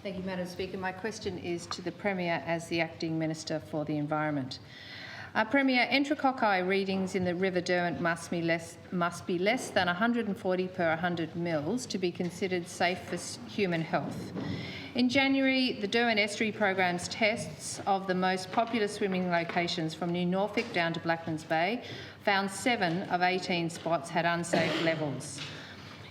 Thank you, Madam Speaker. My question is to the Premier as the Acting Minister for the Environment. Premier, Enterococci readings in the River Derwent must be less than 140 per 100 mils to be considered safe for human health. In January, the Derwent Estuary program's tests of the most popular swimming locations from New Norfolk down to Blackmans Bay found 7 of 18 spots had unsafe levels.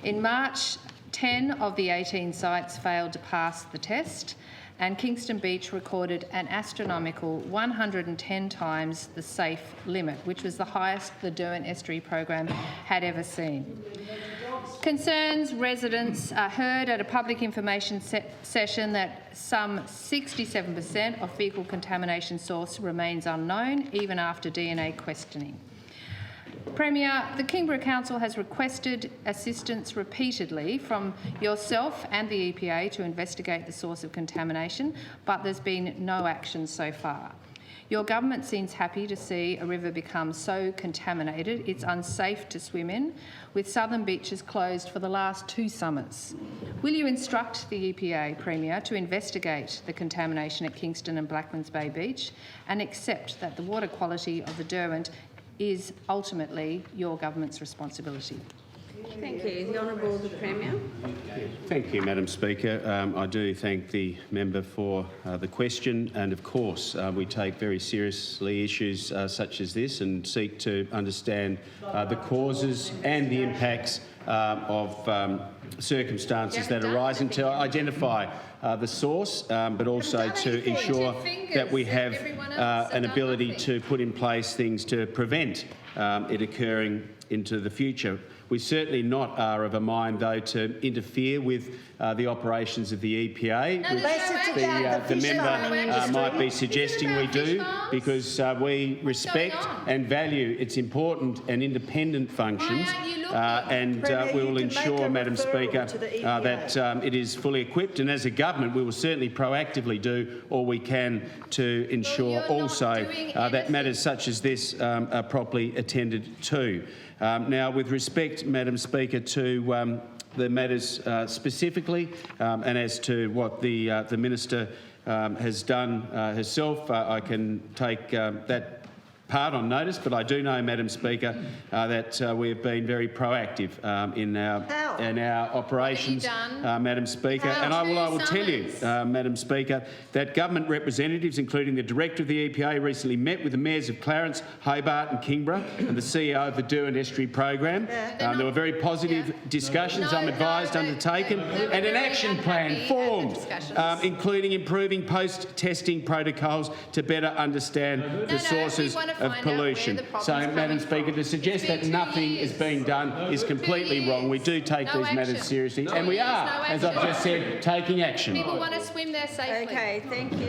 In March, 10 of the 18 sites failed to pass the test, and Kingston Beach recorded an astronomical 110 times the safe limit, which was the highest the Derwent Estuary program had ever seen. Concerns residents heard at a public information session that some 67% of fecal contamination source remains unknown, even after DNA questioning. Premier, the Kingborough Council has requested assistance repeatedly from yourself and the EPA to investigate the source of contamination, but there's been no action so far. Your government seems happy to see a river become so contaminated it's unsafe to swim in, with southern beaches closed for the last 2 summers. Will you instruct the EPA, Premier, to investigate the contamination at Kingston and Blackmans Bay Beach and accept that the water quality of the Derwent is ultimately your government's responsibility? Thank you. The Honourable the Premier. Thank you, Madam Speaker. I do thank the member for the question, and of course we take very seriously issues such as this and seek to understand the causes and the impacts of circumstances that arise and to identify the source, but also to ensure that we have an ability to put in place things to prevent it occurring into the future. We certainly not are of a mind, though, to interfere with the operations of the EPA, which the member might be suggesting we do, because we respect and value its important and independent functions, and we will ensure, Madam Speaker, that it is fully equipped. And as a government, we will certainly proactively do all we can to ensure also that matters such as this are properly attended to. Now, with respect, Madam Speaker, to the matters specifically, and as to what the Minister has done herself, I can take that part on notice, but I do know, Madam Speaker, that we have been very proactive in our operations, Madam Speaker. And I will tell you, Madam Speaker, that government representatives, including the Director of the EPA, recently met with the mayors of Clarence, Hobart and Kingborough and the CEO of the Derwent Estuary program. There were very positive discussions, I'm advised, undertaken, and an action plan formed, including improving post-testing protocols to better understand the sources of pollution. So, Madam Speaker, to suggest that nothing is being done is completely wrong. We do take these matters seriously, and we are, as I've just said, taking action. People want to swim there safely. Okay, thank you.